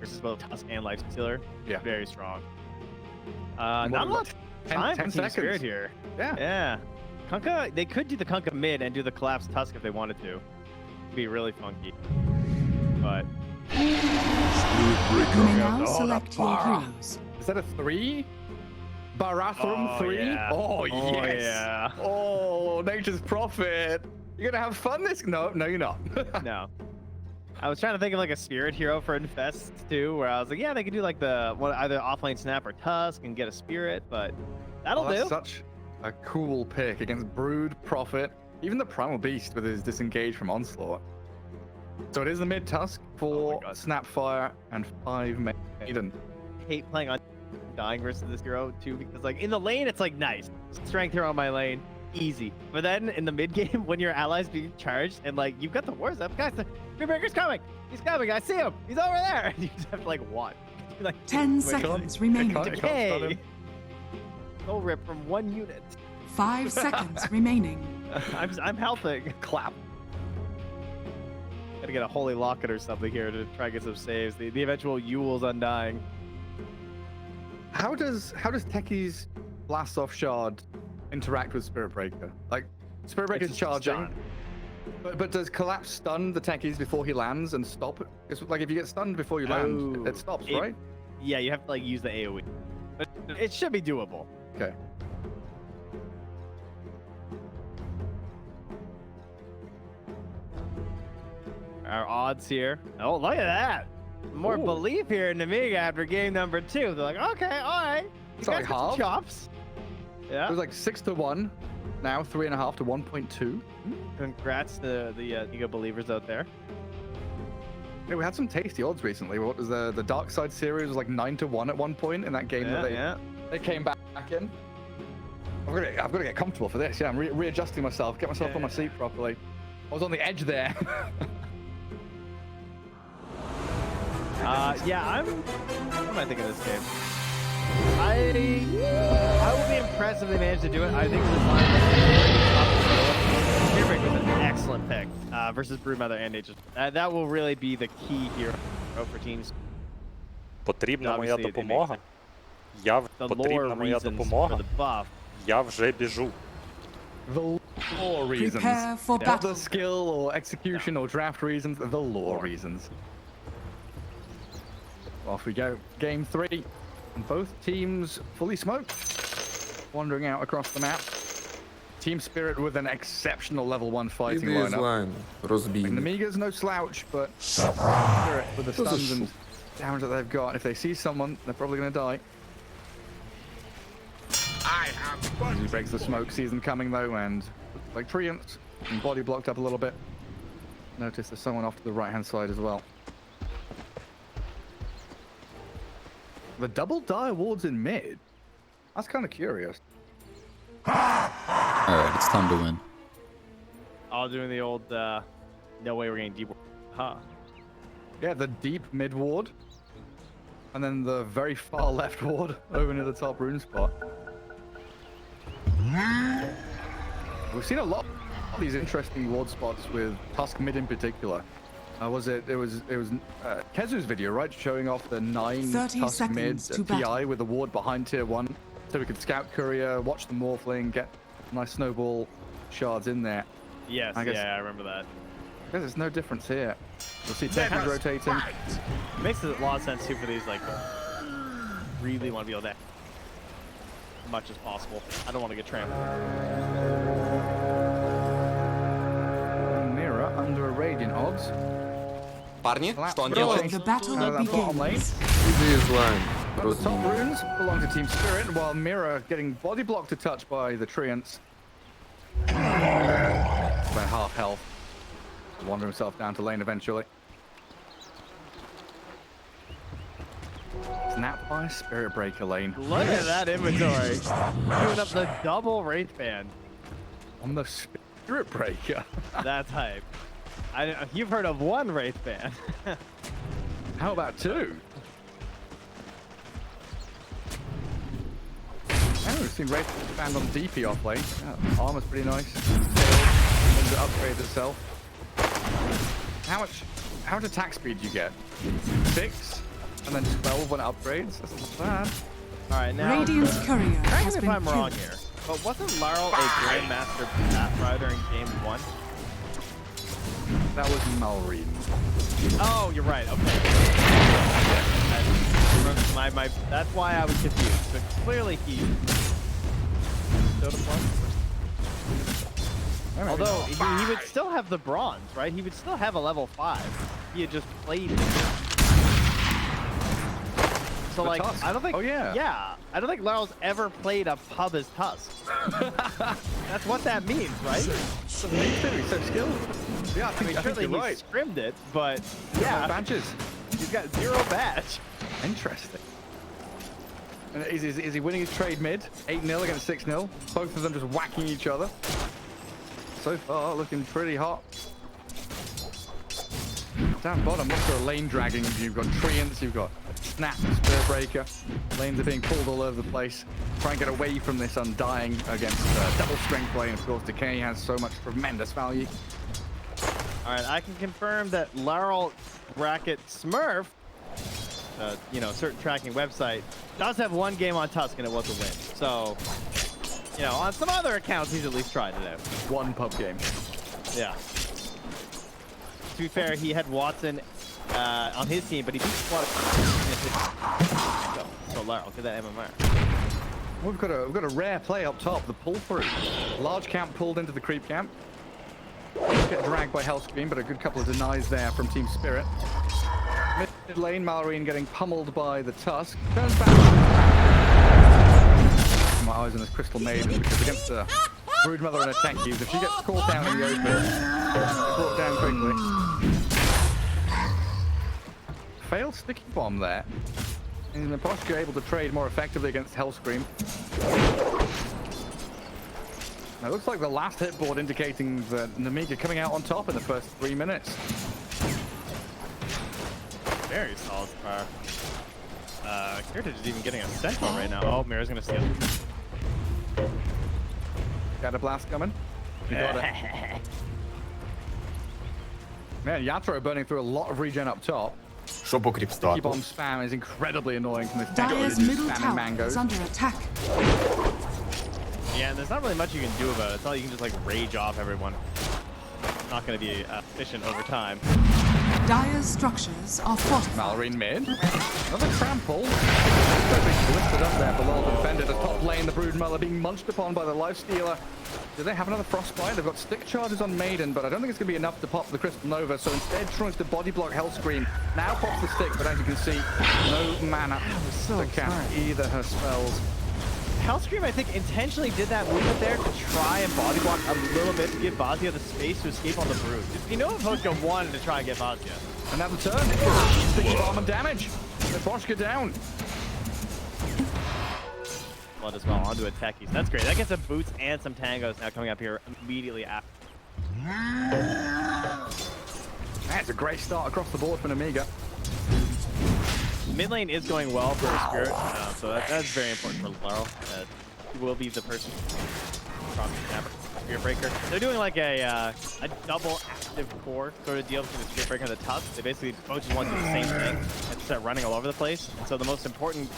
versus both Tusk and Life Stealer. Yeah. Very strong. Not a lot of time for 10 Team seconds. Spirit here. Yeah. Yeah. Kunkka, they could do the Kunkka mid and do the collapsed Tusk if they wanted to. It'd be really funky. But You may now Oh, select the your bar. heroes. Is that a 3? Barathrum 3? yeah. Oh, Oh, yes. yeah. Oh, Nature's Prophet. You're going to have fun this? No, you're not. no. I was trying to think of like a spirit hero for Infest too, where I was like, yeah, they could do like the either offlane Snap or Tusk and get a spirit, but that'll That's do. such a cool pick against Brood, Prophet, even the Primal Beast with his disengage from Onslaught. So it is the mid Tusk for Snapfire and 5 Maiden. I hate playing on dying versus this hero too, because like in the lane it's like nice strength hero on my lane, easy. But then in the mid game when your allies being charged and like you've got the wars up, guys, the Breaker's coming. He's coming. I see him. He's over there. You just have to like watch. Like 10 seconds remaining. Decay. Go rip from 1 unit. 5 seconds remaining. I'm helping. Clap. Gotta get a holy locket or something here to try and get some saves. The eventual Yule's undying. How does Techies Blast Off Shard interact with Spirit Breaker? Like Spirit Breaker's It's charging. stun. But does Collapse stun the Techies before he lands and stop it? It's like if you get stunned before you land, Oh, it stops, it- right? Yeah, you have to like use the AoE. But it should be doable. Okay. Our odds here. Oh, look at that. More Ooh. belief here in Nemiga after game number 2. They're like, okay, all right. You It's like guys got some half. chops. Yeah. It was like 6-1. Now 3.5 to 1.2. Congrats to the Nemiga believers out there. Yeah, we had some tasty odds recently. What was the Dark Side series was like 9-1 at one point in that game that they came back in. I've got to get comfortable for this. Yeah, I'm readjusting myself, get myself on my seat properly. I was on the edge there. Yeah, what am I thinking of this game? I will be impressed if they manage to do it. I think this line Spearbreak was an excellent pick versus Broodmother and Nature's. That will really be the key here for teams. Потрібна моя Obviously, it допомога. The lore Потрібна моя reasons for допомога. the buff. Я вже біжу. The lore reasons. Prepare for Not battle. the skill or execution or draft reasons, the lore reasons. Off we go. Game 3. And both teams fully smoked. Wandering out across the map. Team Spirit with an exceptional level 1 fighting Іди з lineup. лайн, розбійник. Nemiga's no slouch, but Spirit with the stuns and damage that they've got. If they see someone, they're probably going to die. He breaks the smoke, sees them coming though, and like Treants, and body blocked up a little bit. Notice there's someone off to the right hand side as well. The double die wards in mid. That's kind of curious. Alright, it's time to win. All doing the old, no way we're getting deep. Huh. Yeah, the deep mid ward. And then the very far left ward over near the top rune spot. We've seen a lot of these interesting ward spots with Tusk mid in particular. It was Kezu's video, right? Showing off the 9 30 Tusk mid seconds to TI battle. with the ward behind tier 1. So we could scout courier, watch the morphling, get nice snowball shards in there. Yes, I guess- yeah, I remember that. I guess there's no difference here. We'll see Techies rotating. It makes a lot of sense too for these, like, really want to be able to as much as possible. I don't want to get trampled. Mira under a radiant odds. Парни, Collapse что он will делает? change The battle out of that bottom lane. begins. Іди з лайн, But the top розбійник. runes belong to Team Spirit, while Mira getting body blocked to touch by the Treants. By half health. Wander himself down to lane eventually. Snap by Spirit Breaker lane. Look at that inventory. Doing up the double Wraith Band. On the Spirit Breaker. That's hype. You've heard of one Wraith Band. How about 2? Oh, we've seen Wraith Band on DP off lane. Yeah, armor's pretty nice. Tail, it upgrades itself. How much attack speed do you get? 6? and then 12 when it upgrades. That's not bad. All right, now. Radiant's courier Correct has me if been I'm wrong killed. here, but wasn't Laurel a Grandmaster Batrider in game 1? That was Malrine. Oh, you're right. Okay. That's why I was confused. But clearly he. Dota Plus. Although he would still have the bronze, right? He would still have a level 5. He had just played. So like, Tusk. I don't think. Oh yeah. Yeah, I don't think Laurel's ever played a pub as Tusk. That's what that means, right? He's so skilled. Yeah, I think Surely you're he right. scrimmed it, but Yeah, yeah, badges. he's got 0 badge. Interesting. And is he winning his trade mid? 8-0 against 6-0. Both of them just whacking each other. So far, looking pretty hot. Down bottom, look for lane dragging. You've got Treants, you've got Snap, Spirit Breaker. Lanes are being pulled all over the place. Try and get away from this Undying against double strength play. And of course, Decay has so much tremendous value. All right, I can confirm that Laurel Bracket Smurf, you know, certain tracking website, does have 1 game on Tusk and it was a win. So, you know, on some other accounts, he's at least tried it out. 1 pub game. Yeah. To be fair, he had Watson on his team, but he beat Squad. So Laurel, get that MMR. We've got a rare play up top, the pull through. Large camp pulled into the creep camp. Get dragged by Hellscream, but a good couple of denies there from Team Spirit. Mid lane, Malrine getting pummeled by the Tusk. Turns back. My eyes on this Crystal Maiden because against the Broodmother and a Techies, if she gets caught down in the open, brought down quickly. Failed sticky bomb there. And Nemiga able to trade more effectively against Hellscream. Now, it looks like the last hit board indicating that Nemiga coming out on top in the first 3 minutes. Very solid fire. Heritage is even getting a central right now. Oh, Mira's gonna steal. Got a blast coming. You got it. Man, Yatro burning through a lot of regen up top. Що по кріпстату? Sticky bomb spam is incredibly annoying from this Dire's Techies middle spamming tower mangoes. is under attack. Yeah, and there's not really much you can do about it. It's not like you can just like rage off everyone. Not gonna be efficient over time. Dire's structures are fortified. Malrine mid. Another trample. Lifted up there below the defender. The top lane, the Broodmother being munched upon by the Lifestealer. Do they have another Frostbite? They've got stick charges on Maiden, but I don't think it's going to be enough to pop the Crystal Nova. So instead tries to body block Hellscream. Now pops the stick, but as you can see, no mana to cast either her spells. Hellscream, I think, intentionally did that movement there to try and body block a little bit to give Vazia the space to escape on the Brood. You know if Hoshka wanted to try and get Vazia. And now the turn. Sticky bomb and damage. Nemiga down. Blood as well onto a Techies. That's great. That gets some boots and some tangos now coming up here immediately after. That's a great start across the board for Nemiga. Mid lane is going well for Spirit, so that's very important for Laurel. He will be the person across the camera. Spirit Breaker. They're doing like a double active core sort of deal between the Spirit Breaker and the Tusk. They basically both just want to do the same thing and start running all over the place. And so the most important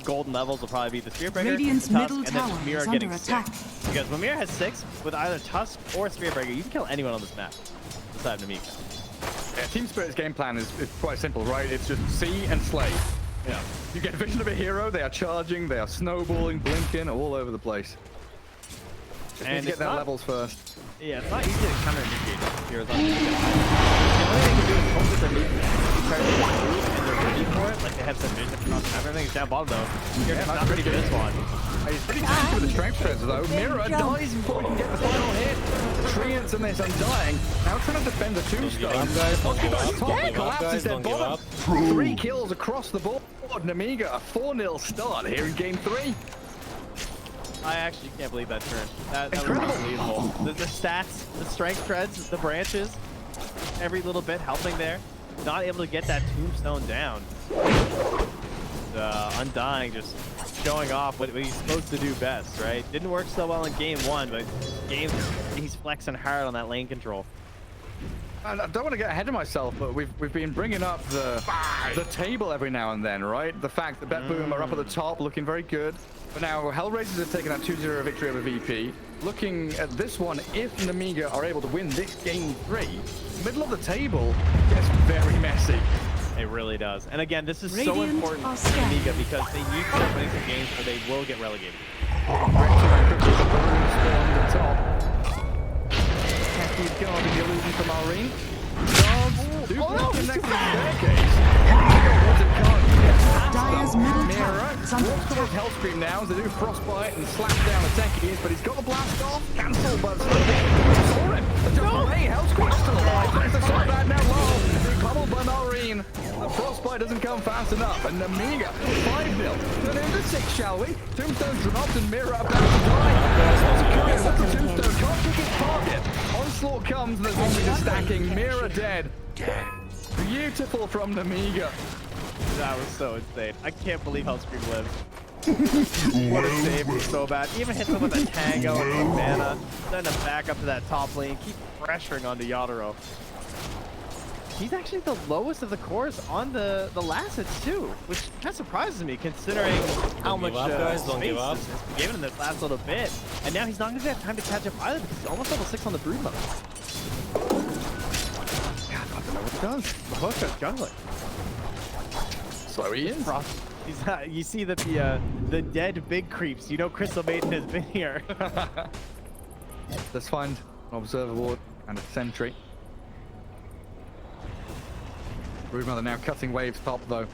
golden levels will probably be the Spirit Breaker, Radiant's the Tusk, middle and then tower Mira is getting under 6. attack. Because when Mira has 6, with either Tusk or Spirit Breaker, you can kill anyone on this map besides Nemiga. Yeah, Team Spirit's game plan is quite simple, right? It's just see and slay. Yeah. You get vision of a hero, they are charging, they are snowballing, blinking, all over the place. Just need And to get it's their not- levels first. Yeah, it's not easy to counter initiate heroes on Nemiga. The only thing they can do is hope that they're moving try to move and they're ready for it. Like they have some vision across the map. Everything's down bottom though. He's not ready for this one. He's pretty good with the strength treads though. Mira dies before we can get the final hit. Treants and this Undying. Now trying to defend the tombstone. Collapses their bottom. 3 kills across the board. Nemiga, a 4-0 start here in game 3. I actually can't believe that turn. That was unbelievable. The stats, the strength treads, the branches, every little bit helping there. Not able to get that tombstone down. Undying just showing off what he's supposed to do best, right? Didn't work so well in game 1, but he's flexing hard on that lane control. I don't want to get ahead of myself, but we've been bringing up the table every now and then, right? The fact that Bet Boom are up at the top, looking very good. But now Hellraisers have taken that 2-0 victory over VP. Looking at this one, if Nemiga are able to win this game 3, middle of the table gets very messy. It really does. And again, this is so Radiant important are to scanning. Nemiga because they need to start winning some games or they will get relegated. He's guarding the illusion from Irene. Guards, blocking next to the staircase. Dyer's middle tower is under Walks towards attack. Hellscream now as they do frostbite and slap down the techies, but he's got the blast off. Cancel, but saw him. Hellscream's still alive. Things are so bad now low. Being pummeled by Noreen. The frostbite doesn't come fast enough. And Nemiga, 5-0. Turn into 6, shall we? Tombstone's dropped and Mira about to die. Tombstone can't kick his target. Onslaught comes and the zombies are stacking. Mira dead. Beautiful from Nemiga. That was so insane. I can't believe Hellscream lived. What a save, was so bad. Even hits him with a tango and some mana. Send him back up to that top lane. Keep pressuring onto Yatoro. He's actually the lowest of the cores on the Lassets too, which kind of surprises me considering how much space is given in this last little bit. And now he's not going to have time to catch up either because he's almost level 6 on the Brood Mother. God, I don't know what he does. Mahoka's jungling. So he is. He's you see that the dead big creeps. You know Crystal Maiden has been here. Let's find an observer ward and a sentry. Broodmother now cutting waves top though.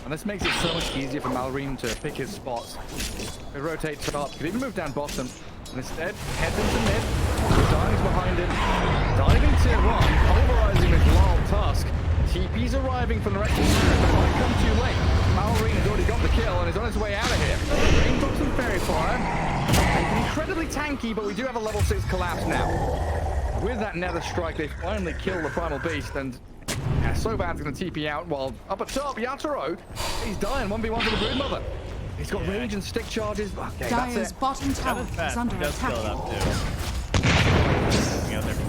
And this makes it so much easier for Malrine to pick his spots. He rotates top, could even move down bottom. And instead, heads into mid. Dying's behind him. Diving tier 1, pulverizing with Lal Tusk. TP's arriving from the rest of the map, but might come too late. Malrine has already got the kill and is on his way out of here. Raindrops and Fairy Fire. Incredibly tanky, but we do have a level 6 collapse now. With that Nether Strike, they finally kill the Primal Beast, and Soban's going to TP out while up at top, Yatoro, he's dying 1v1 for the Broodmother. He's got rage and stick charges. Okay, Dyer's that's it. bottom tower is under attack.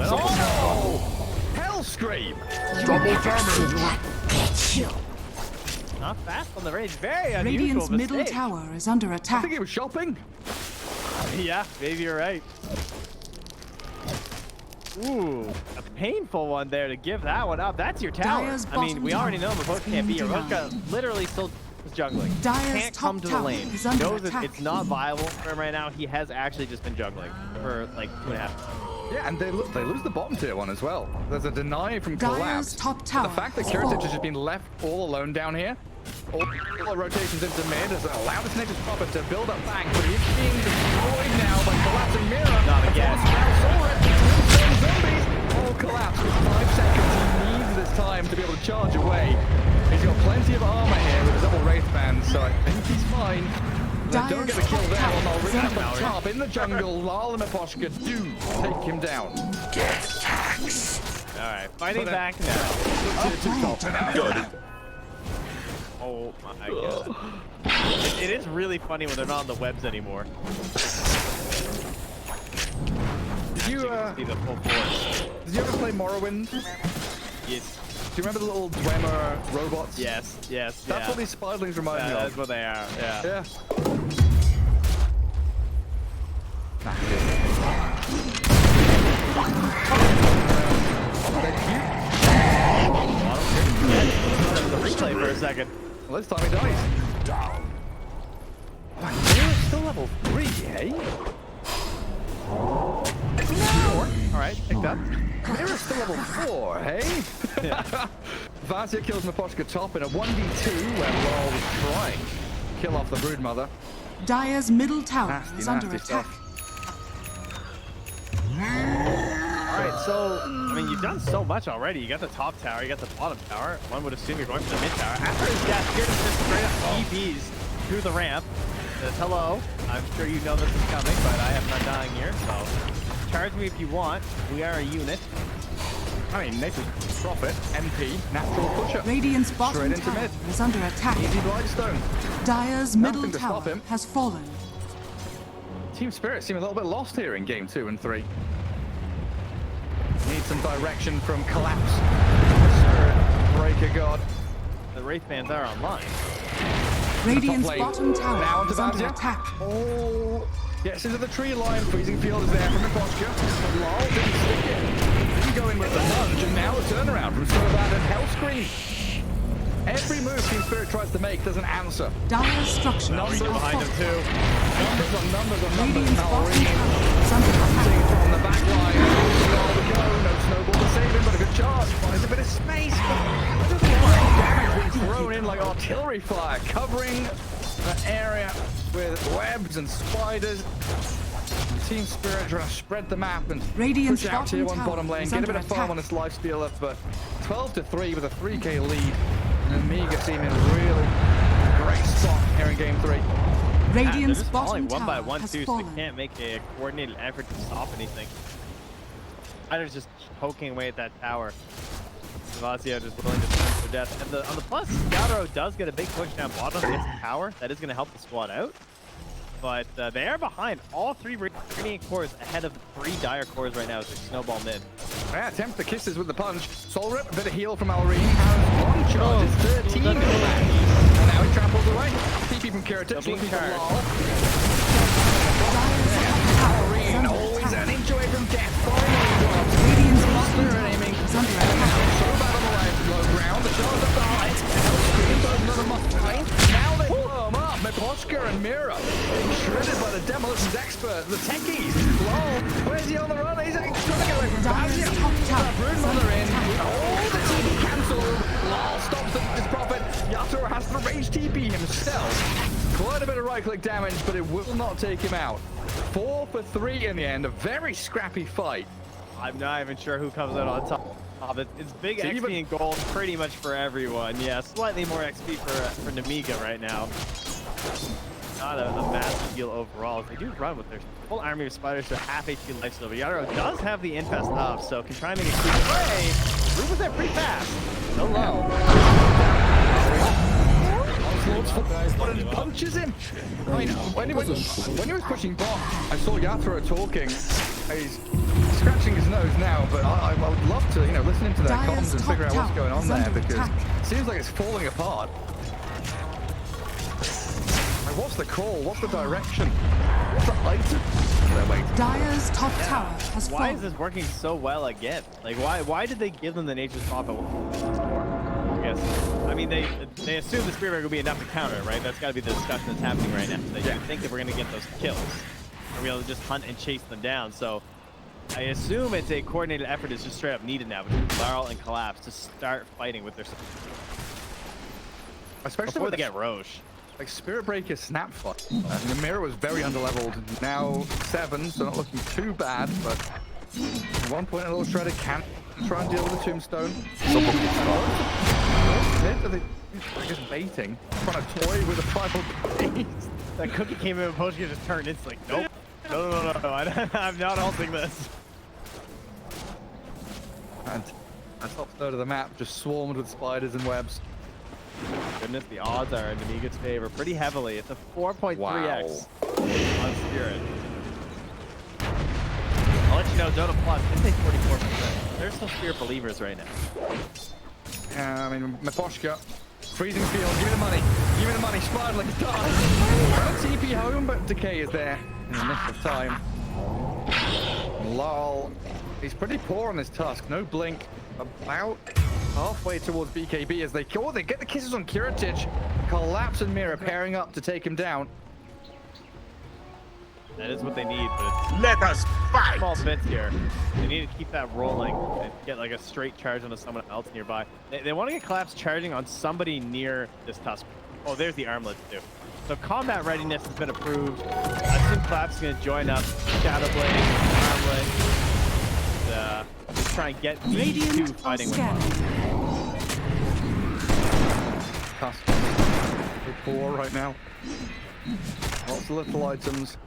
Oh! Hellscream! Double damage. Not fast on the rage. Very unusual Radiant's middle mistake. tower is under I attack. think he was shopping. Yeah, maybe you're right. Ooh, a painful one there to give that one up. That's your tower. Dyer's I mean, we bottom already know tower Mahoka is can't be here. being Mahoka literally still is juggling. Dyer's Can't top come to the tower lane. is under Knows that attack. it's not viable for him right now. He has actually just been juggling for like 2.5 months. Yeah, and they lose the bottom tier one as well. There's a deny from Dyer's collapse. top tower The fact that is Kiritic falling. has just been left all alone down here. All the rotations into mid has allowed this Nature's Puppet to build up back, but he's being destroyed now by collapsing Mira. Not again. Zombies all collapse with 5 seconds. He needs this time to be able to charge away. He's got plenty of armor here with a double Wraith Band, so I think he's fine. They don't get the kill there on Malrine up at top. In the jungle, Lal and Miposhka do take him down. All right, fighting back now. Oh my god. It is really funny when they're not on the webs anymore. Did you See the full force. did you ever play Morrowind? Yes, Do you remember the little Dwemer robots? yes. That's Yeah. what these spiderlings remind me That's of. what they are. Yeah. Yeah. The replay for a second. Well, this time he dies. Down. You're still level 3, eh? All right, picked up. Mira's still level 4, hey? Yeah. Vasia kills Miposhka top in a 1v2 where Lal was trying to kill off the Broodmother. Dyer's middle tower Nasty, is under nasty attack. stuff. All right, so I mean, you've done so much already. You got the top tower, you got the bottom tower. One would assume you're going for the mid tower. After his death, Kieran just straight up EVs through the ramp. Says, hello, I'm sure you know this is coming, but I am not dying here, so charge me if you want. We are a unit. I mean, Nature's Prophet, MP, natural pusher. Radiant's bottom Straight into tower mid. is under attack. Easy Blightstone. Dyer's middle Nothing to stop tower him. has fallen. Team Spirit seem a little bit lost here in game 2 and 3. Need need some direction from Collapse. Spirit Breaker God. The Wraith fans are online. Radiant's lane. bottom Now tower onto is under Bazia. attack. Oh, gets into the tree line. Freezing Field is there from the posture. Lol didn't stick it. Didn't go in with the lunge, and now a turnaround from Sobat and Hellscream. Every move Team Spirit tries to make doesn't answer. Dire structures Numbers are behind him falling. too. Numbers on numbers on numbers. Radiant's bottom Mallory tower is under attack. from the back line. There we go. No snowball to save him, but a good charge. Finds a bit of space. Just damage being thrown in like artillery fire, covering the area with webs and spiders. Team Spirit trying to spread the map and Radiant's push out tier bottom 1 bottom tower lane. is Get a under bit of farm attack. on this life stealer, but 12-3 with a 3k lead. Nemiga team in a really great spot here in game 3. They're Radiant's just falling bottom one by tower one has too, so they fallen. can't make a coordinated effort to stop anything. Spider's just poking away at that tower. Vazio just willing to turn to death. And on the plus, Yadro does get a big push down bottom against the tower. That is going to help the squad out. But they are behind all 3 Radiant cores ahead of the 3 Dire cores right now as they snowball mid. Yeah, attempt the kisses with the punch. Soul Rip, a bit of heal from Alreen. Has 1 charge. It's 13 in the back. And now he tramples away. TP from Kiritich looking for Lol. Alreen always an inch away from death. Finally drops. Radiant's bottom Spirit tower aiming. is under attack. So bad on the way. Low ground. The charge of the height. Hellscream does another much time. Now they blow him up. Meposhka and Mira being shredded by the demolitions expert. The techies. Lol. Where's he on the run? He's trying to get away from Bazia. Dire's top tower is Broodmother under in. attack. Oh, the TP cancelled. Lol stops his profit. Yasuo has to rage TP himself. Quite a bit of right-click damage, but it will not take him out. 4 for 3 in the end. A very scrappy fight. I'm not even sure who comes out on top. It's big So XP even- and gold pretty much for everyone. Yeah, slightly more XP for Nemiga right now. Not a massive deal overall. They do run with their full army of spiders to half HP lifesteal. But Yadro does have the infest up, so can try and make a creep away. Root was there pretty fast. So low. But it punches him. I mean, when he was pushing bot, I saw Yathra talking. He's scratching his nose now, but I would love to, listen into their Dire's comms and top figure out what's tower going on is there, under because attack. it seems like it's falling apart. Like, what's the call? What's the direction? What's the item? Wait. Dire's top tower has Why fallen. is this working so well again? Like, why did they give them the Nature's Prophet before? I guess. I mean, they assume the Spirit Breaker will be enough to counter, right? That's got to be the discussion that's happening right now. They think that we're going to get those kills. We're able to just hunt and chase them down. So I assume it's a coordinated effort is just straight up needed now between Laurel and Collapse to start fighting with their Especially before with they get Roche. like Spirit Breaker snap fight. The mirror was very underleveled. Now 7, so not looking too bad, but at one point a little shredder can try and deal with the tombstone. Are they just baiting? Trying to toy with a final piece. That cookie came in and Poshka just turned. It's like, nope. No. I'm not halting this. And the top third of the map just swarmed with spiders and webs. Goodness, the odds are in Nemiga's favor pretty heavily. It's a 4.3x on Spirit. I'll let you know, Dota Plus, they say 44%. They're still Spirit believers right now. Yeah, I mean, Meposhka, freezing field, give me the money. Give me the money, spider like a dog. Trying to TP home, but Decay is there in the nick of time. Lol. He's pretty poor on this Tusk. No blink. About halfway towards BKB as they get the kisses on Kiritich. Collapse and Mira pairing up to take him down. That is what they need, but it's Let us fight. small bits here. They need to keep that rolling and get like a straight charge onto someone else nearby. They want to get Collapse charging on somebody near this Tusk. Oh, there's the armlet too. So combat readiness has been approved. I assume Collapse is going to join up. Shadowblade, armlet. Just try and get these two Radiant are fighting with scanning. Tusk. Very poor right now. Lots of little items.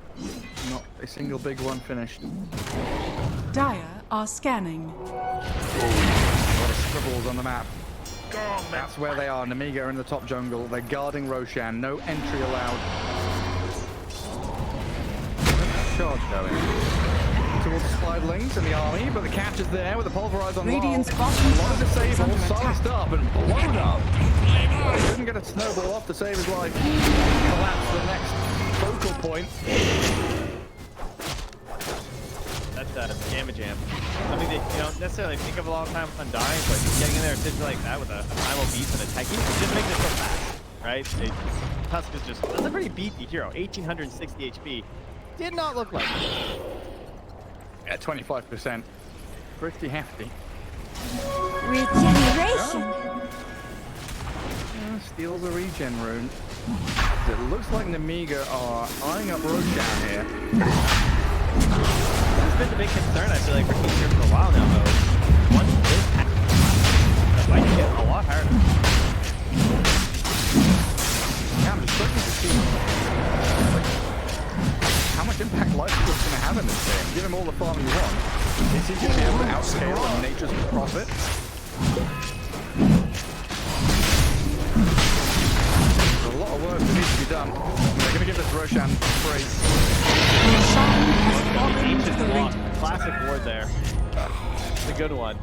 Not a single big one finished. Dire are scanning. A lot of scribbles on the map. That's where they are. Nemiga are in the top jungle. They're guarding Roshan. No entry allowed. Where's the charge going? towards the spiderlings and the army, but the catch is there with the pulverize on Radiant's Lyle. bottom A lot of tower is disabled, under silenced attack. up and blown up. But he couldn't get a snowball off to save his life. Collapse the next focal point. That's Gamma Jam. Something that you don't necessarily think of a long time on dying, but getting in there essentially like that with a primal beast and a techie just makes it so fast, right? Tusk is just, that's a pretty beefy hero. 1860 HP. Did not look like it. Yeah, 25%. Pretty hefty. Regeneration. Steals a regen rune. It looks like Nemiga are eyeing up Roadkill here. This has been the big concern, I feel like, for Team here for a while now, though. Once this happens, that might get a lot harder. Yeah, I'm just struggling to see how much impact Life is going to have in this game. Give him all the farm you want. Is he going to be able to outscale on nature's profit? There's a lot of work that needs to be done. They're going to give this Roshan free. Roshan has fallen into Ancient the block. Radiant. Classic ward there. It's a good one.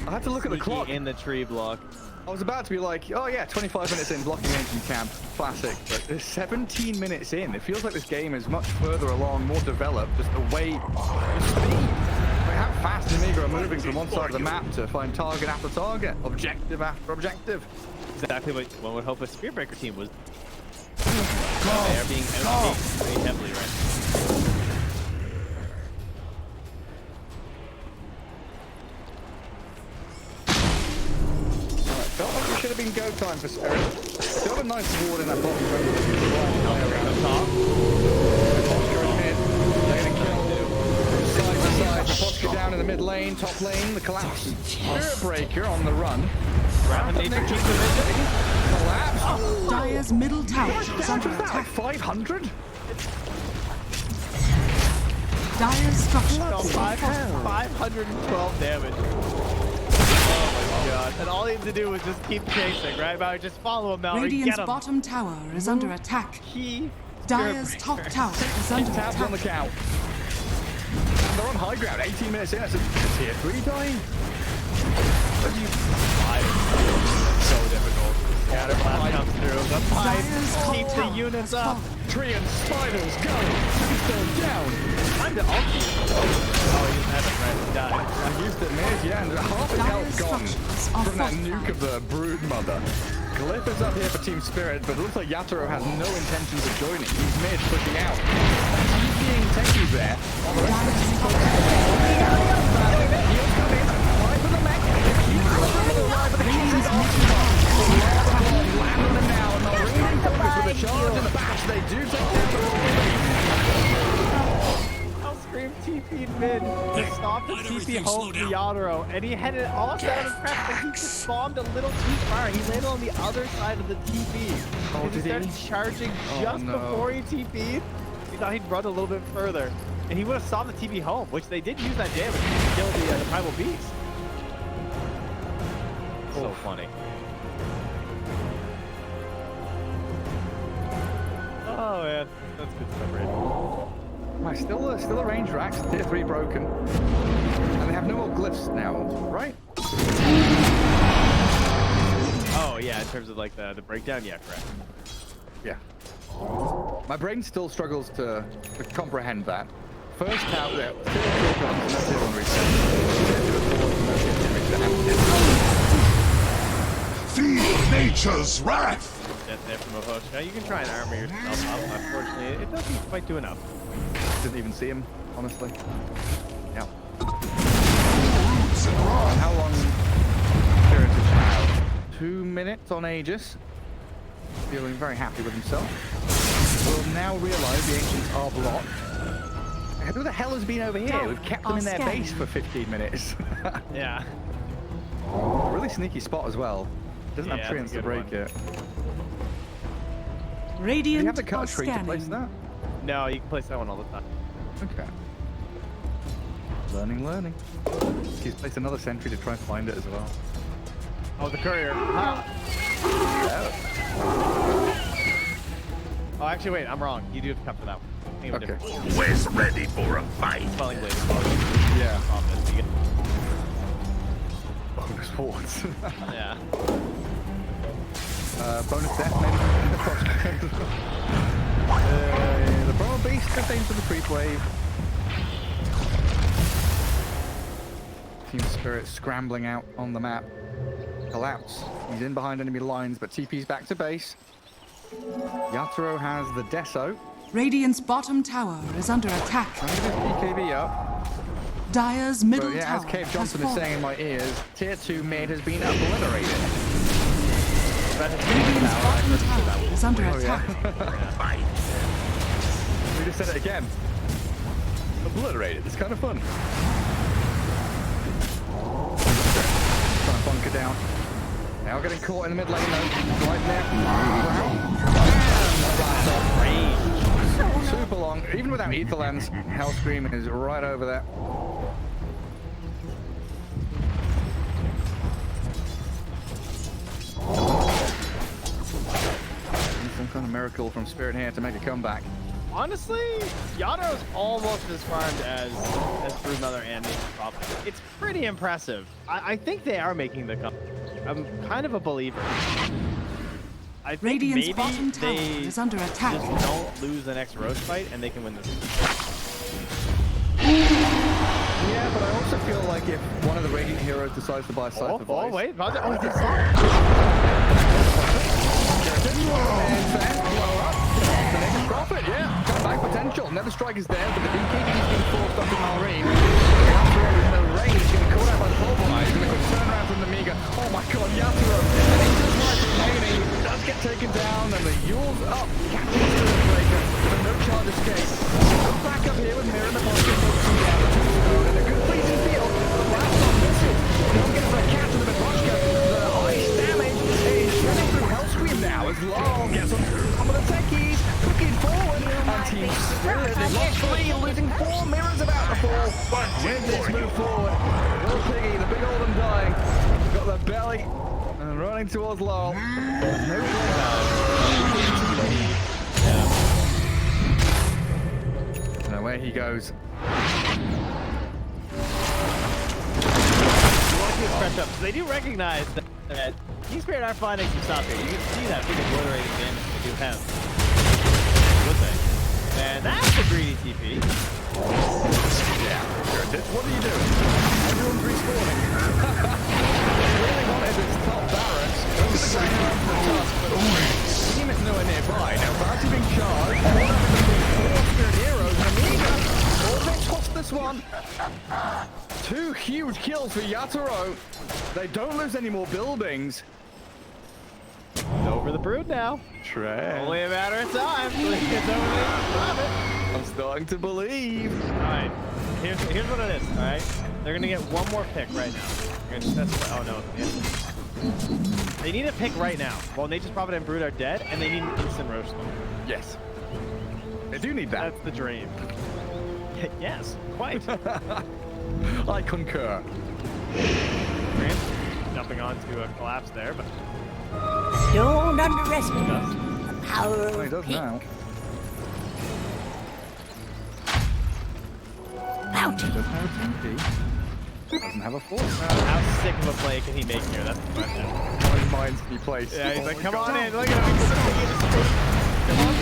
I had to look at the Sneaky clock. in the tree block. I was about to be like, oh yeah, 25 minutes in, blocking ancient camp, classic. But 17 minutes in, it feels like this game is much further along, more developed, just the way, the speed. Like how fast Nemiga are moving from one side of the map to find target after target, objective after objective. Exactly what one would hope a Spearbreaker team was. They are being outpaced very heavily right now. Felt like it should have been go time for Spirit. Still a nice ward in that bottom lane. Up top. Posture in mid. They're going to kill side to side. The Posture down in the mid lane, top lane, the collapse. Spirit Breaker on the run. Rapid nature keeps the vision. Collapse. Dire's middle tower is Damage under was that? Like attack. 500? Dire's structure No, is 512 damage. Oh my god. And all he had to do was just keep chasing, right? About just follow him now and Radiant's get him. bottom tower is under attack. Key. Dire's top tower is under Tabs on the attack. count. And they're on high ground, 18 minutes in. It's a tier 3 dying. But you so difficult. Yeah, the blast comes through. The Dire's pipe top keeps the tower units has up. fallen. Tree and spiders go. Still down. Time to ulti. Oh, he doesn't have it right. He died. I used it mid, yeah, and half his Dire's health gone structures are from that fortified. nuke of the brood mother. Glyph is up here for Team Spirit, but it looks like Yatoro has no intentions of joining. He's mid, pushing out. He's being techie there. On the rest of the team, he'll come in, fly for the mech, keep running the line, but the keys is off. Land on him now, and they're really in focus with a charge and a bash. They do take I'll scream TP'd mid to stop the TP home for Yadoro, and he had it all down his prep, but he just bombed a little too far. He landed on the other side of the TP. Oh, and he did he? started charging just no. before he TP'd. He thought he'd run a little bit further, and he would have stopped the TP home, which they did use that damage to kill the primal beast. So funny. Oh man, that's good stuff, right? Right, still a range racks, tier 3 broken. And they have no more glyphs now, right? Oh yeah, in terms of like the breakdown, yeah, correct. Yeah. My brain still struggles to comprehend that. First out there, tier 3 guns, no tier 1 reset. Feel nature's wrath. That's there from a hook. Now you can try and armor yourself up. Unfortunately, it doesn't quite do enough. Didn't even see him, honestly. Yeah. Roots and wrath. How long Spirit is now? 2 minutes on Aegis. Feeling very happy with himself. Will now realise the ancients are blocked. Who the hell has been over here? We've kept them in their base for 15 minutes. Yeah. Really sneaky spot as well. Doesn't have Yeah, treants that's a to good break one. it. Do Radiant you have to cut are a tree to place scanning. that? No, you can place that one all the time. Okay. Learning. He's placed another sentry to try and find it as well. Oh, the courier. Ah. Yeah. Oh, actually, wait, I'm wrong. You do have to cut for that one. Okay. Always ready for a fight. Spelling blade. Yeah. Offense, you get- Bonus wards. Yeah. Bonus death maybe. The Primal Beast just aims for the creep wave. Team Spirit scrambling out on the map. Collapse. He's in behind enemy lines, but TP's back to base. Yatoro has the Deso. Radiant's bottom tower is under attack. Trying to get his BKB up. Dire's middle But yeah, as tower Cave has Johnson is fallen. saying in my ears, Tier 2 mid has been obliterated. Radiant's bottom tower is under Oh, attack. Fight. We just said it again. Obliterated. It's kind of fun. Trying to bunker down. Now getting caught in the mid lane though. Right there. Super long. Even without Etherlands, Hellscream is right over there. Some kind of miracle from Spirit here to make a comeback. Honestly, Yatoro's almost as farmed as Broodmother and Nature's Prophet. It's pretty impressive. I think they are making the comeback. I'm kind of a believer. I think Radiant's maybe bottom tower they is under attack. just don't lose the next roast fight and they can win this. Yeah, but I also feel like if one of the Radiant heroes decides to buy a Scythe Oh, wait. Oh, he did stop. Profit, yeah. Comeback potential. Nether Strike is there, but the BKB is being forced up in Marine. Yatoro in the range, getting caught out by the Pulverize. And a quick turnaround from Nemiga. Oh my god, Yatoro. And he's just right remaining. Does get taken down, and the Yule's up. Catching the Spirit Breaker. But no charge escape. Go back up here with Mirror in the pocket. In a good pleasing field. The blast on missile. Don't get a catch with the Mitroshka. The ice damage is running through Hellscream now as Lol gets on some of the techies. Looking forward, and Team Spirit is lost 3, losing 4 mirrors about to fall. With this move forward, Little Piggy, the big old and dying, got the belly and running towards Lol. No and away he goes. Fresh up. So they do recognize that Team Spirit are finding some stuff here. You can see that big obliterating damage they do have. Good thing. And that's a greedy TP. Yeah, what are you doing? Everyone's respawning. Really wanted this top barracks. Goes to the ground around the tusk, but the team is nowhere nearby. Now Barracks are being charged. All that is between 4 Spirit heroes and Nemiga. Oh, they tossed this one. 2 huge kills for Yatoro. They don't lose any more buildings. Over the Brood now. Trey. Only a matter of time. It's over there. I'm starting to believe. Alright. Here's what it is, alright? They're gonna get one more pick right now. They're gonna specify, oh no. Yeah. They need a pick right now. Well, Nature's Prophet and Brood are dead, and they need an instant roast them. Yes. They do need that. That's the dream. Yes, quite. I concur. Grant jumping onto a collapse there, but Don't underestimate the power Oh, he of does pink. now. Bounty. He doesn't have a TP. Doesn't have a force. how sick of a play can he make here? That's the question. How his mind's to be placed. Yeah, he's Oh like, my come God. on in, look at him. He's come on,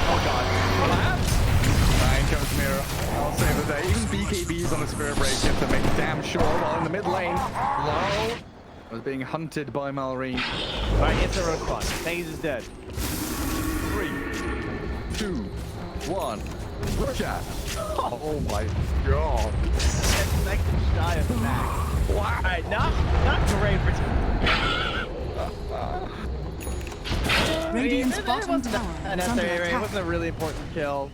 oh god. Collapse. Nine comes Mirror. I'll save the day. Even BKB's on the Spirit Breaker to make damn sure while in the mid lane. Low was being hunted by Malrine. Alright, it's a road spawn. Things is dead. 3, 2, 1. Rush out. Oh my god. Like shy of the back. Wow. Alright, not great for Radiant's it bottom wasn't tower that is under necessary. It attack. wasn't a really important kill.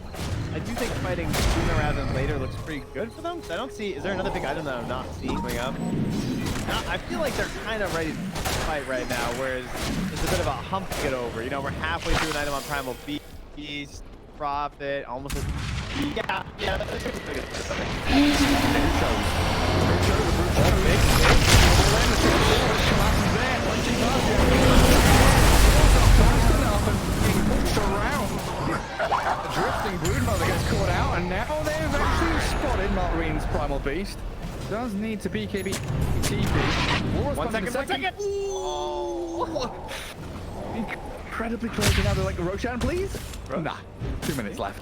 I do think fighting sooner rather than later looks pretty good for them. I don't see. Is there another big item that I'm not seeing coming up? No, I feel like they're kind of ready to fight right now, whereas there's a bit of a hump to get over. You know, we're halfway through an item on Primal Beast, Prophet, almost. Yeah. Drifting Broodmother Now they've actually spotted Martarine's Primal Beast. Does need to BKB TP. War 1 second, 1 second. Oh. Incredibly close now. They're like, Roshan, please? Nah, 2 minutes left.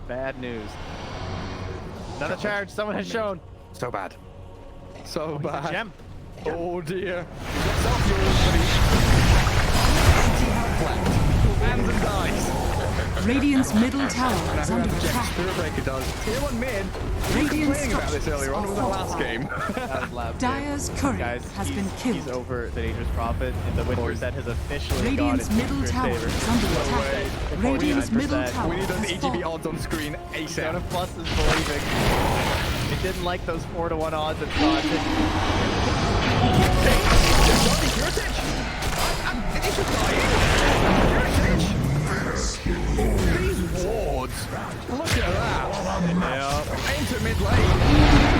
Bad news. Another charge. Someone has shown. So bad. So He's a bad. gem. Oh dear. Gets off yours, buddy. 80 health left. Hands and dies. Radiant's middle tower Now is who under has the gem? attack. Spirit Breaker does. Tier 1 mid. Radiant Complaining about this earlier on. It was the last game. That was loud. Dyer's courier Guys, has he's, been he's killed. over the Dangerous Prophet, and the Winter set has officially Radiant's gone in middle Spirit's tower favor. is under No attack. way. Radiant's 49%. middle tower We need those has EGB fallen. odds on screen Zona ASAP. Plus is believing. It didn't like those 4-to-1 odds and thought it. These wards. Look at that. Yeah. Into mid lane.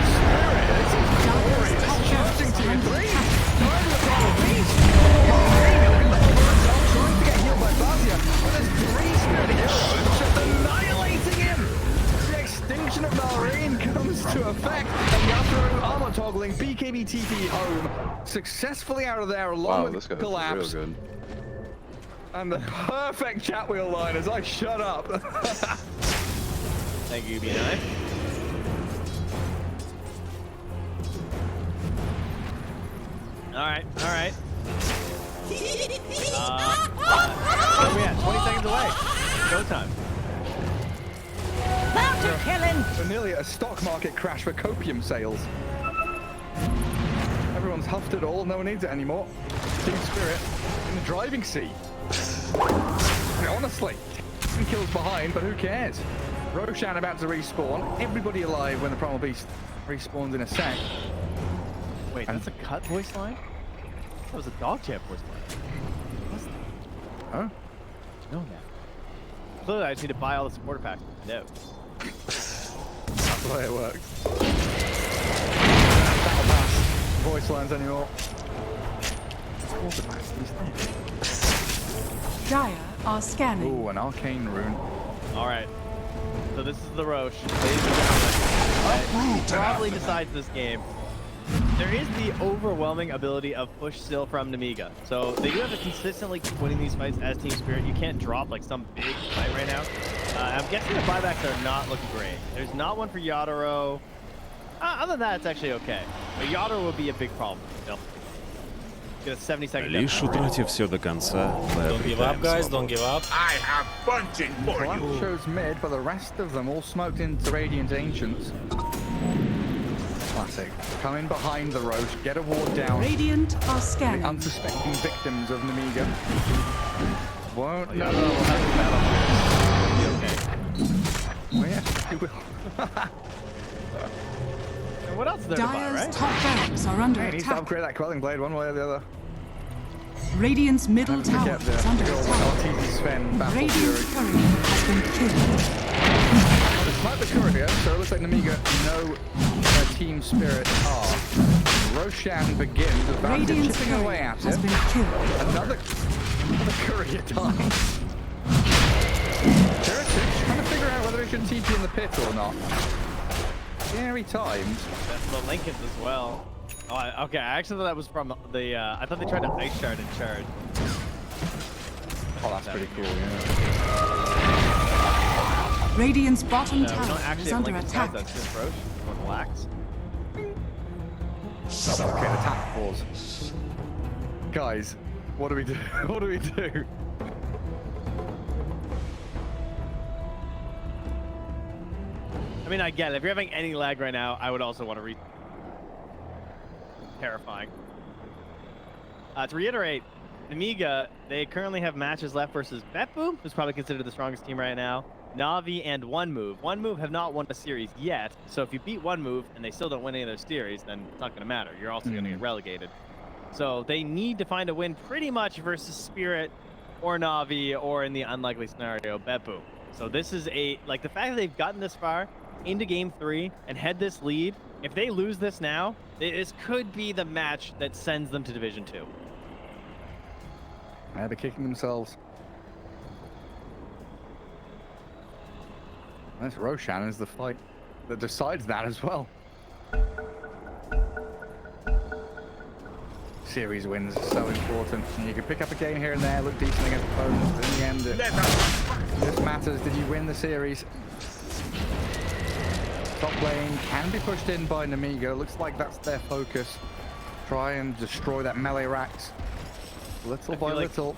Spirit. This is glorious. Charging to your three. Time to follow beast. Trying to get healed by Bazia. But there's 3 Spirit heroes just annihilating him. The extinction of Marine comes to effect. And Yasuo armor toggling BKB TP home. Successfully out of there along Wow, this with guy's collapse. real good. And the perfect chat wheel line as I shut up. Thank you, B9. Alright, alright. Where are we at? 20 seconds away. Go time. Mountain killing. So nearly a stock market crash for copium sales. Everyone's huffed it all, no one needs it anymore. Team Spirit in the driving seat. I mean, honestly, 10 kills behind, but who cares? Roshan about to respawn. Everybody alive when the Primal Beast respawns in a sec. Wait, that's a cut voice line? That was a dog chat voice line. What's that? Huh? No, now. Clearly, I just need to buy all the supporter packs. No. That's the way it works. That'll pass. Voice lines anymore. Supporter packs, he's there. Dire are scanning. Ooh, an arcane rune. Alright. So this is the Roche. Ladies and gentlemen. Who probably decides this game. There is the overwhelming ability of push still from Nemiga. So they do have to consistently keep winning these fights as Team Spirit. You can't drop like some big fight right now. I'm guessing the buybacks are not looking great. There's not one for Yadaro. Other than that, it's actually okay. But Yadaro would be a big problem still. Get a 70-second Лишь утратив все до конца, мы Don't give up, обретаем guys. свободу. Don't give up. I have bunting for Collapse you. shows mid, but the rest of them all smoked into Radiant Ancients. Classic. Come in behind the Roche, get a ward down. Radiant are The scanning. unsuspecting victims of Nemiga. Won't know. We'll have the battle. Well, yeah, you will. And what else is there to buy, Dire's right? top barracks are under He needs to attack. upgrade that Quelling Blade one way or the other. Radiant's middle Don't tower forget is the under good old attack. RTZ Sven Battle Radiant's Fury. courier has been killed. Despite the courier, so it looks like Nemiga know where Team Spirit are. Roshan begins with Vantage Radiant's chipping away courier at has it. been killed. Another courier dies. Jurassic trying to figure out whether he should TP in the pit or not. Scary times. That's the Lincolns as well. Oh, okay. I actually thought that was from the. I thought they tried to ice shard and charge. Oh, that's pretty cool, yeah. Radiant's bottom We tower don't actually is have under Lincolns, attack. guys. That's just Roche. Everyone relax. Okay, attack pause. Guys, what do we do? What do we do? I mean, I get it. If you're having any lag right now, I would also want to terrifying. To reiterate, Nemiga, they currently have matches left versus Beppu, who's probably considered the strongest team right now, Na'Vi, and One Move. One Move have not won a series yet, so if you beat One Move and they still don't win any of their series, then it's not going to matter. You're also going to get relegated. So they need to find a win pretty much versus Spirit or Na'Vi, or in the unlikely scenario, Beppu. So this is the fact that they've gotten this far into Game 3 and had this lead, if they lose this now, this could be the match that sends them to Division 2. They're kicking themselves. That's Roshan is the fight that decides that as well. Series wins are so important. And you can pick up a game here and there, look decent against opponents, but in the end, this matters. Did you win the series? Top lane can be pushed in by Nemiga. Looks like that's their focus. Try and destroy that melee racks. Little by little.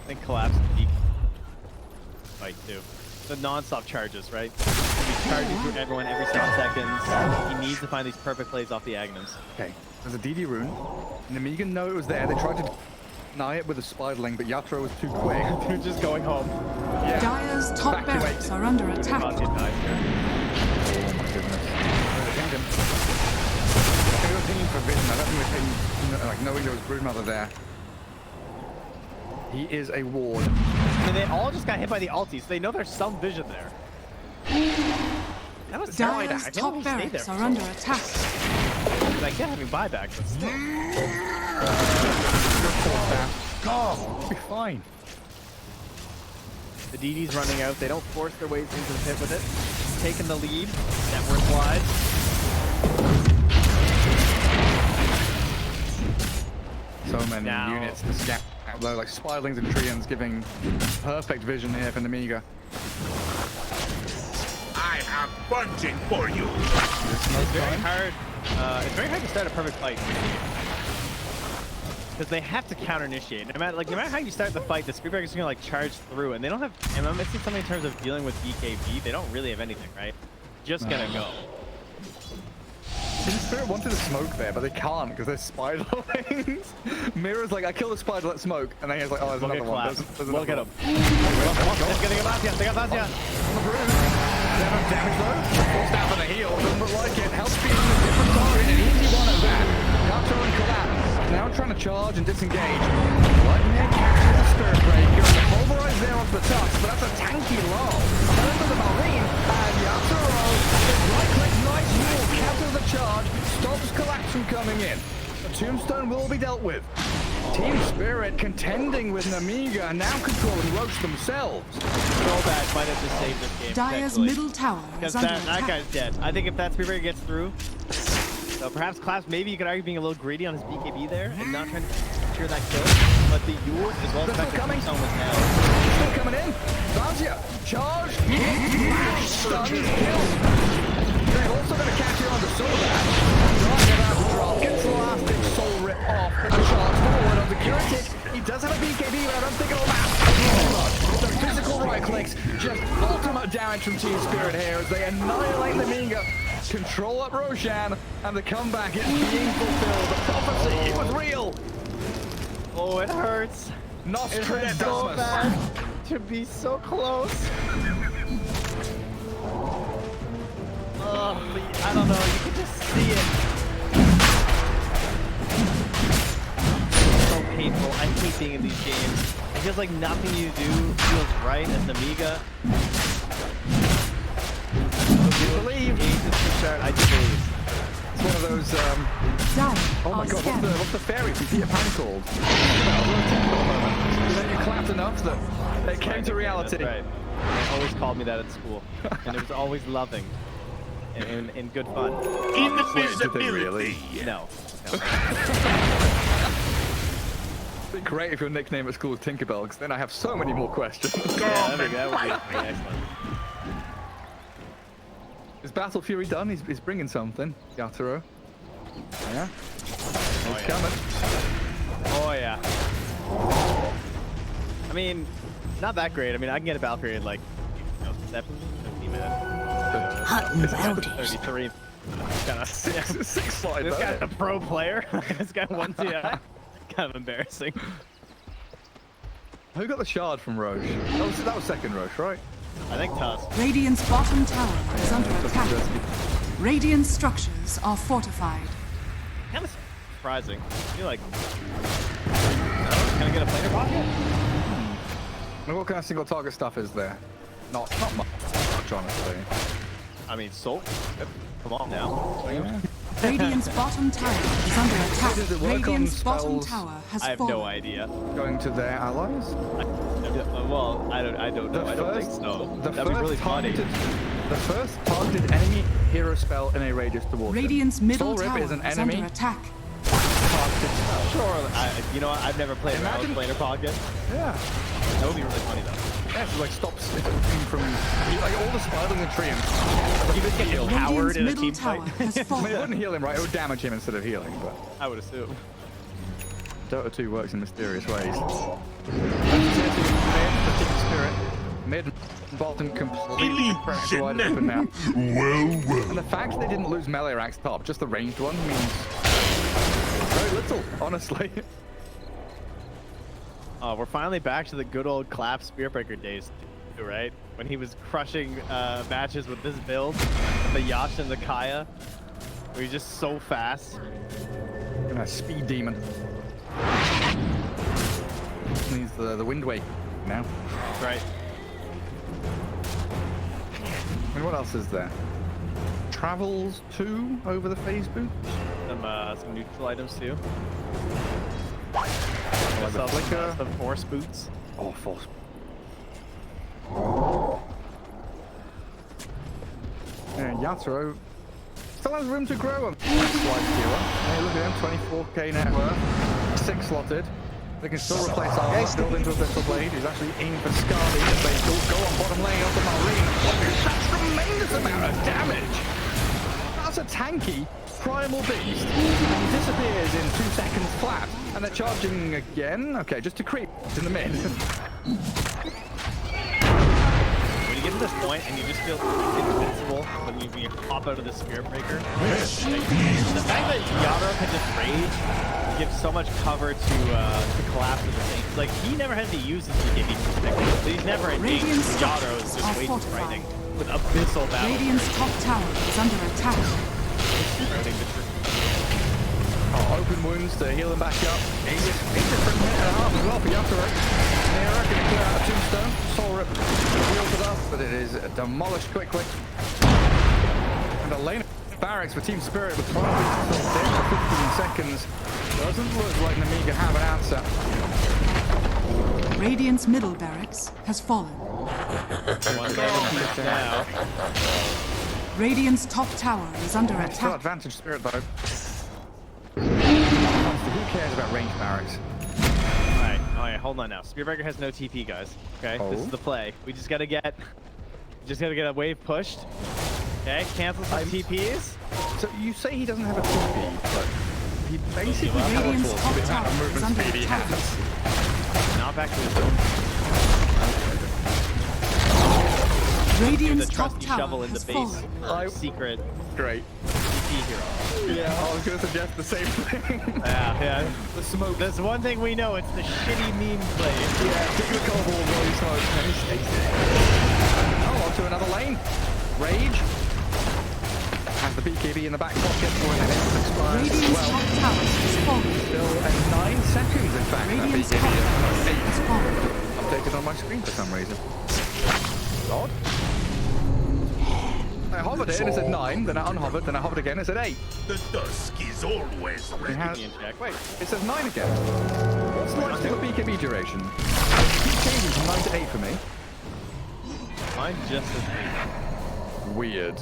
I think collapse peak fight too. The non-stop charges, right? He's charging through everyone every 7 seconds. He needs to find these perfect plays off the Agnums. Okay, there's a DD rune. Nemiga know it was there. They tried to deny it with a spiderling, but Yatra was too quick. They're just going home. Yeah. Dire's top barracks are under attack. Oh my goodness. I think they were pinging for vision. I don't think they're pinging, like, knowing there was Broodmother there. He is a ward. And they all just got hit by the ulti, so they know there's some vision there. That was Dire's top barracks are under attack. I get having buyback, but still. Oh, we'll be fine. The DD's running out. They don't force their ways into the pit with it. Taking the lead. Network wide. So many units to scout out though, like Spirelings and Treants giving perfect vision here for Nemiga. I have punching for you. It's very hard. It's very hard to start a perfect fight because they have to counter initiate. No matter how you start the fight, the Speedbreaker is gonna like charge through, and they don't have. And I'm missing something in terms of dealing with BKB. They don't really have anything, right? Just gonna go. Team Spirit wanted to smoke there, but they can't because they're spiderlings. Mira's like, I kill the spider, let's smoke, and then he's like, oh, there's another one. Look at him. It's getting a Bastia. They got Bastia. On the broom. They have damage though. Forced out for the heal. Doesn't look like it. Helps being a different target. An easy one at that. Yato and collapse. Now trying to charge and disengage. Lightning catches the Spirit Breaker. And the pulverize there off the tusk, but that's a tanky low. Turn to the Marine, and Yato right click, nice move, counters the charge, stops collapse from coming in. The tombstone will be dealt with. Team Spirit contending with Nemiga and now controlling Roche themselves. Throwback might have just saved this game. Dire's middle tower because is under that attack. guy's dead. I think if that Speedbreaker gets through, so perhaps Collapse, maybe you could argue being a little greedy on his BKB there and not trying to secure that kill. But the Eeu as well as the Tombstone was now. Still coming in. Vazia, charge, hit, stun, kill. They're also going to catch you on the soul dash. Drop, gets the last big soul rip off. The charge forward on the Curatic. He does have a BKB, but I don't think it'll matter. The physical right clicks, just ultimate damage from Team Spirit here as they annihilate Nemiga. Control up Roshan, and the comeback is being fulfilled. The prophecy, it was real. Oh, it hurts. It hurts so bad to be so close. I don't know, you can just see it. So painful. I hate being in these games. It feels like nothing you do feels right as Nemiga. I believe. I do believe. It's one of those, oh my god, what's the fairy from Peter Pan called? And then you clapped enough that it came to reality. That's right. They always called me that at school. And it was always loving. And good fun. Invisibility. No. It'd be great if your nickname at school was Tinkerbell, because then I have so many more questions. Yeah, that would be excellent. Is Battle Fury done? He's bringing something. Yatoro. Yeah. He's coming. Oh yeah. I mean, not that great. I mean, I can get a Battle Fury in like 15 minutes. Hot and bounty. 33. Kind of Six slide. This guy's a pro player. This guy won TI. Kind of embarrassing. Who got the shard from Roche? That was second Roche, right? I think Tusk. Radiant's bottom tower is under attack. Radiant structures are fortified. Kind of surprising. I feel like. Can I get a player pocket? What kind of single target stuff is there? Not much, honestly. I mean, Soul. Come on now. Yeah. Radiant's bottom tower is under attack. Does it work on Radiant's bottom spells? tower has I have fallen. no idea. Going to their allies? Well, I don't know. I don't think so. That'd be really funny. The first targeted enemy hero spell in a radius towards Radiant's middle Soul Rip tower is an is enemy under attack. targeted spell. Sure. You know what? I've never played Imagine- around Planar Pocket. Yeah. That would be really funny though. Yeah, so like stops it from like all the spiders in the tree and You just get heal. Howard in a Radiant's team middle fight. tower has I mean, it fallen. wouldn't heal him, right? It would damage him instead of healing, but I would assume. Dota 2 works in mysterious ways. Mid, spirit. Mid and bottom completely cracked wide open now. Well. And the fact they didn't lose melee racks top, just the ranged one, means very little, honestly. Oh, we're finally back to the good old Clap Spearbreaker days, too, right? When he was crushing matches with this build, the Yash and the Kaya, where he's just so fast. And a speed demon. Needs the wind wake now. Right. I mean, what else is there? Travels 2 over the phase boot. Some neutral items too. Like the flicker. Some force boots. Oh, false. Yeah, Yatoro still has room to grow on Slice Hero. Hey, look at him, 24k net worth, 6 slotted. They can still replace armor, build into a pistol blade. He's actually aiming for Scarly as they go on bottom lane onto Marine. That's a tremendous amount of damage. That's a tanky primal beast. He disappears in 2 seconds flat, and they're charging again. Okay, just to creep in the mid. When you get to this point and you just feel invincible when you pop out of the Spearbreaker, the fact that Yadro can just rage gives so much cover to collapse at the same. Like he never has to use his BKB perspective, but he's never engaged. Radiant's Yadro is just structures way too are frightening fortified. with abyssal battle. Radiant's top tower is under attack. Oh, open wounds to heal him back up. He's for a minute and a half as well for Yatoro. Nera can clear out a tombstone. Soul Rip wheels it up, but it is demolished quickly. And the lane barracks for Team Spirit with 12 beats until dead for 15 seconds. Doesn't look like Nemiga have an answer. Radiant's middle barracks has fallen. One now. Radiant's top tower is under Still attack. advantage Spirit though. Who cares about range barracks? Alright, hold on now. Spearbreaker has no TP, guys. Okay, this is the play. We just gotta get a wave pushed. Okay, cancel some TPs. So you say he doesn't have a TP, but he basically Radiant's teleports top with the amount tower of is movement under speed he attack. has. Now back to his own. Radiant's The top trusty tower shovel in the has base. fallen. Our secret Great. TP hero. Yeah, I was going to suggest the same thing. Yeah. The smoke. There's one thing we know. It's the shitty meme play. Yeah, typical ball boy smoke. And he stays there. Oh, onto another lane. Rage. Has the BKB in the back pocket for when the next expires as Radiant's well. top tower has fallen. Still at 9 seconds, in fact. Radiant's That top BKB tower is has 8. fallen. Updated on my screen for some reason. Odd. I hovered it and it said 9, then I unhovered, then I hovered again, it said 8. The dusk is always It ready. has... In check. Wait, it says 9 again. What's the lifestyle BKB duration? It keeps changing from 9 to 8 for me. Mine just says Weird.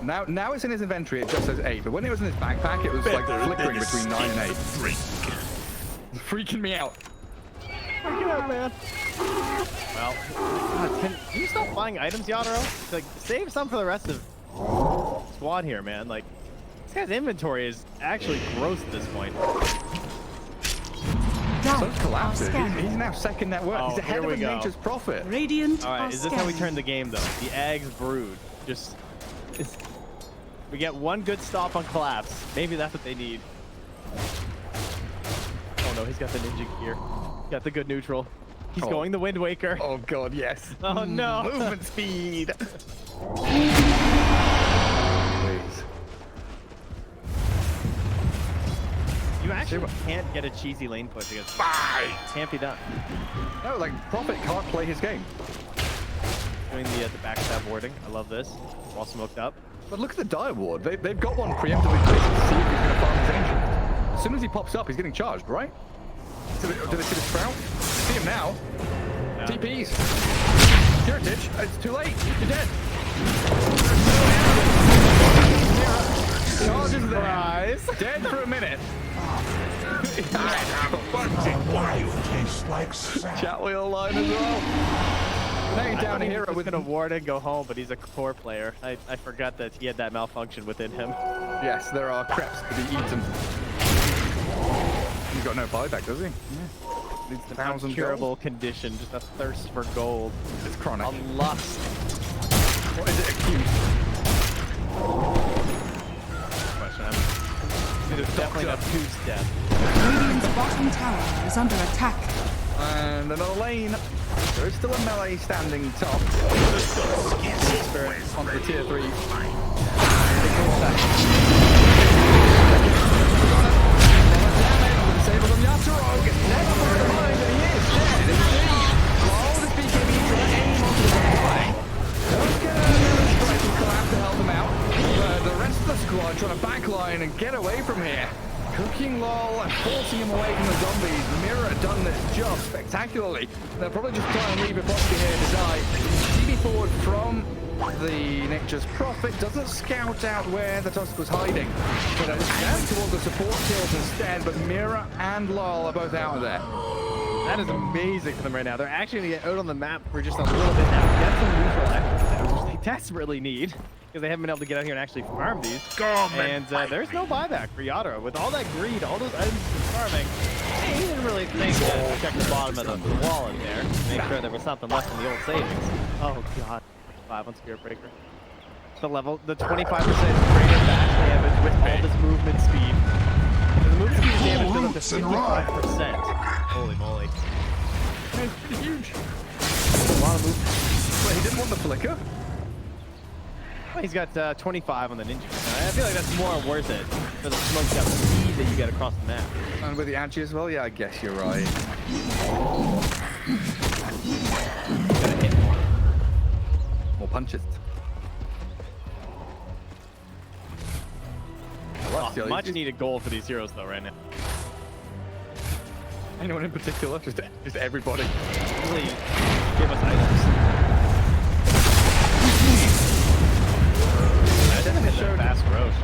Now it's in his inventory, it just says 8, but when it was in his backpack, it was like Better flickering than between 9 and 8. drink. It's freaking me out. man. Well, God, can you stop buying items, Yadro? Like, save some for the rest of squad here, man. Like, this guy's inventory is actually gross at this point. Down. Such collapses. Our He's now second net worth. Oh, He's ahead here of we his go. nature's profit. Radiant All are right, is this how we scanning. turn the game, though? The eggs brood. Just, we get one good stop on collapse. Maybe that's what they need. Oh no, he's got the ninja gear. Got the good neutral. He's Oh. going the Wind Waker. Oh god, yes. Oh no. Movement speed. Please. You actually can't get a cheesy lane push against him. Can't be done. No, like Prophet can't play his game. doing the backstab warding. I love this. All smoked up. But look at the dire ward. They've got one preemptively placed to see if he's going to farm his ancient. As soon as he pops up, he's getting charged, right? Do they see the sprout? See him now. Yeah. TPs. Heritage. It's too late. You're dead. Charges there. Dead for a minute. Wild tastes like sap. Chat wheel line as well. Now you're down to hero with a ward and go home, but he's a core player. I forgot that he had that malfunction within him. Yes, there are creps to be eaten. He's got no buyback, does he? Yeah. Needs the Incurable condition, just a thirst for gold. It's chronic. A lust. What is it? Acute. Question. It's definitely a two-step. Radiant's bottom tower is under attack. And another lane. There is still a melee standing top. Spirit onto tier 3. Disable them, Yasuo gets never far behind, and he is dead indeed. While this BKB is going to aim onto the flank. Don't get another strike and collapse to help them out. But the rest of the squad trying to backline and get away from here. Cooking lol and forcing him away from the zombies. Mira done this job spectacularly. They'll probably just try and leave Epoxy here to die. CB forward from the Nature's Prophet doesn't scout out where the Tusk was hiding. But it's going towards the support kills instead, but Mira and lol are both out of there. That is amazing for them right now. They're actually going to get out on the map for just a little bit now. Get some neutral items, which they desperately need, because they haven't been able to get out here and actually farm these. And there's no buyback for Yadro. With all that greed, all those items he's farming, he didn't really think to check the bottom of the wall in there, make sure there was something left in the old savings. Oh god, 5 on Spirit Breaker. The 25% greater bash damage with all this movement speed. The movement speed damage goes up to 55%. Holy moly. It's pretty huge. A lot of movement. Wait, he didn't want the flicker? Well, he's got 25 on the ninja. I feel like that's more worth it for the smoked up speed that you get across the map. And with the Agi as well? Yeah, I guess you're right. Gotta hit more. More punches. Oh, much needed gold for these heroes though right now. Anyone in particular? Just everybody. Please give us items. I definitely showed fast Roche.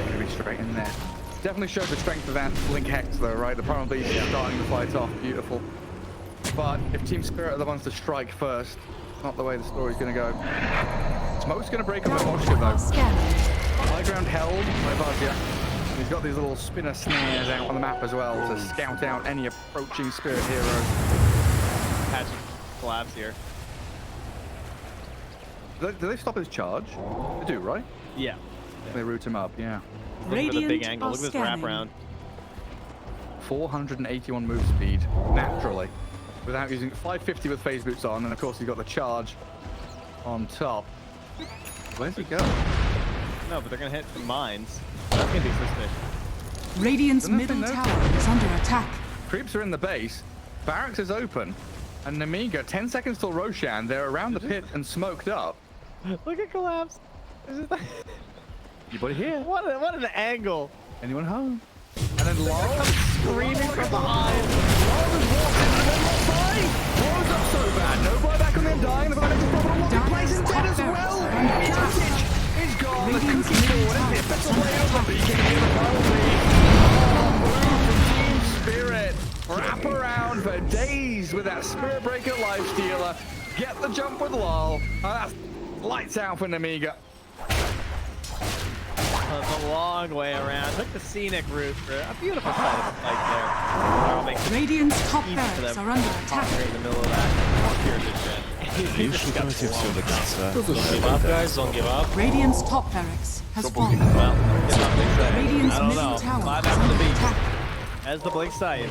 Could be straight in there. Definitely showed the strength of that Link Hex though, right? The Primal Beast is starting the fight off. Beautiful. But if Team Spirit are the ones to strike first, not the way the story's gonna go. Smoke's gonna break up with Moshka though. High ground held by Vazia. He's got these little spinner snares out on the map as well to scout out any approaching Spirit hero. Patch collapse here. Do they stop his charge? They do, right? Yeah. They root him up, yeah. Look at the big Radiant angle. Look at this wraparound. 481 move speed, naturally. Without using 550 with phase boots on, and of course he's got the charge on top. Where's he go? No, but they're gonna hit the mines. That's gonna be suspicious. Radiant's middle tower is under attack. Creeps are in the base, barracks is open, and Nemiga, 10 seconds till Roshan, they're around the pit and smoked up. Look at collapse. Anybody here? What an angle. Anyone home? And then Laurel Screaming from behind. Laurel just walked in and then not dying. Laurel's up so bad. No buyback on them dying. They've got an extra problem. Marketplace is dead as well. Heritage is gone. The cookie forward. It's the official way over. But you can hear the penalty. Move from Team Spirit. Wrap around for days with that Spirit Breaker Lifestealer. Get the jump with Lol. That's lights out for Nemiga. It's a long way around. Took the scenic route for a beautiful sight of a fight there. That'll make it Radiant's top easy for barracks them. are under attack. Right in the middle of that. Here's the shit. Більше проти все до кінця. Radiant's top barracks has fallen. Well, Radiant's I don't middle know. tower Buyback is for the under beast. attack. As the Blink sight.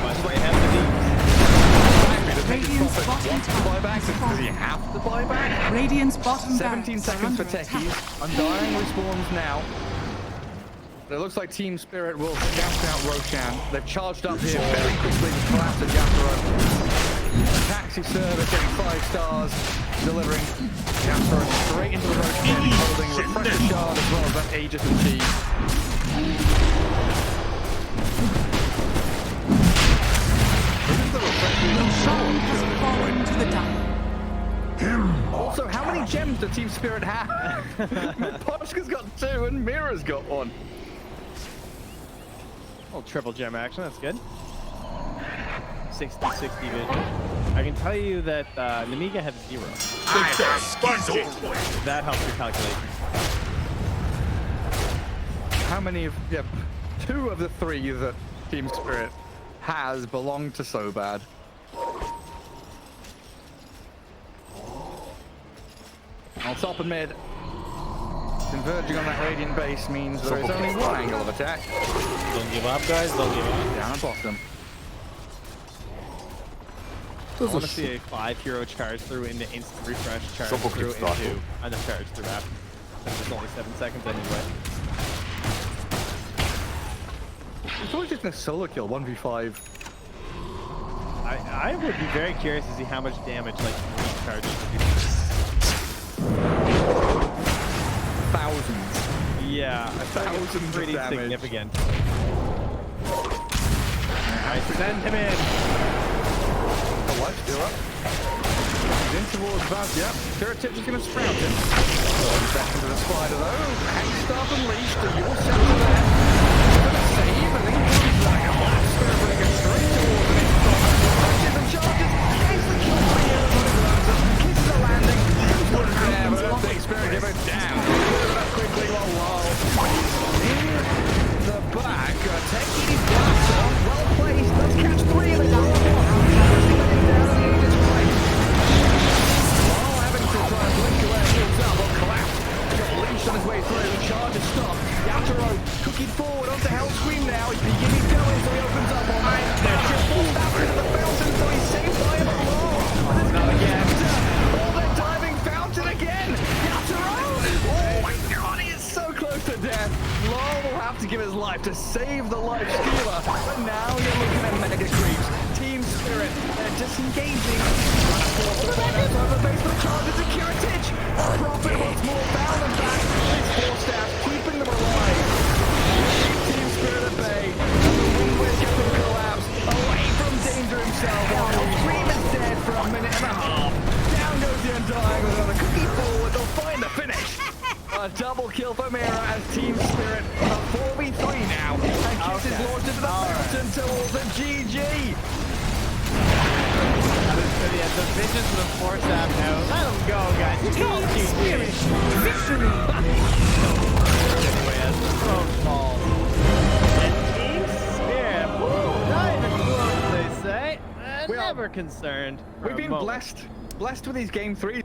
But they have the deep. Radiant's bottom tower Buyback? has Does he fallen. have to buy back? Radiant's bottom 17 barracks are seconds under for attack. techies. Undying respawns now. It looks like Team Spirit will scout out Roshan. They've charged up here very quickly to collapse at Yasuo. Taxi service getting 5 stars, delivering Jasper straight into the roadkill, holding refresher shard as well as that Aegis and T. Roshan has fallen to the die. Also, how many gems does Team Spirit have? Poshka's got 2 and Mira's got 1. Oh, triple gem action. That's good. 60 vision. I can tell you that Nemiga has 0. That helps your calculation. How many of 2 of the 3 that Team Spirit has belong to So Bad? On top and mid. Converging on that Radiant base means there is only one angle of attack. Don't give up, guys, don't give up. Down and bottom. I want to see a 5-hero charge through into instant refresh, charge through into, and then charge through after. It's only 7 seconds anyway. It's always just a solo kill, 1v5. I would be very curious to see how much damage like 3 charges would do. Thousands. Yeah, Thousands of pretty damage. significant. Alright, send him in. The life steal up. He's in towards that, yep. Spirit Tip is going to sprout him. Back into the spider though. Hang Staff unleashed, and you're set to there. Gonna save, and then comes like a blast. Spirit Breaker straight towards him. Punches and charges. Gets the kill for you. Kisses the landing. Good there, but don't think Spirit give it down. That quickly, well. In the back, taking his blaster. Well placed. Let's catch 3 of the down. On his way through, the charge is stopped. Yatoro cooking forward onto Hellscream now. He's beginning going, so he opens up on that. There's just full back into the fountain, so he's saved by him alone. Not again. Oh, they're diving fountain again. Yatoro! Oh my god, he is so close to death. Law will have to give his life to save the life stealer. But now you're looking at mega creeps. Team Spirit, they're disengaging. Trying to force the fight outside the base, but the charge is a Kiritich. Profit wants more bound and back. Force staff keeping them alive. Team Spirit at bay. And the Windward gets them collapse. Away from danger himself. Hellscream is dead for a minute and a half. Down goes the Undying with another cookie forward. They'll find the finish. A double kill for Mira as Team Spirit. A 4v3 now. And Kiss is launched into the fountain towards the GG. The visions of the force app now. Let them go, guys. Team Spirit. Victory! Anyway, as the throne falls. And Team Spirit. Woo, not even close, they say. We are Never concerned. for We've a been moment. blessed with these game 3s.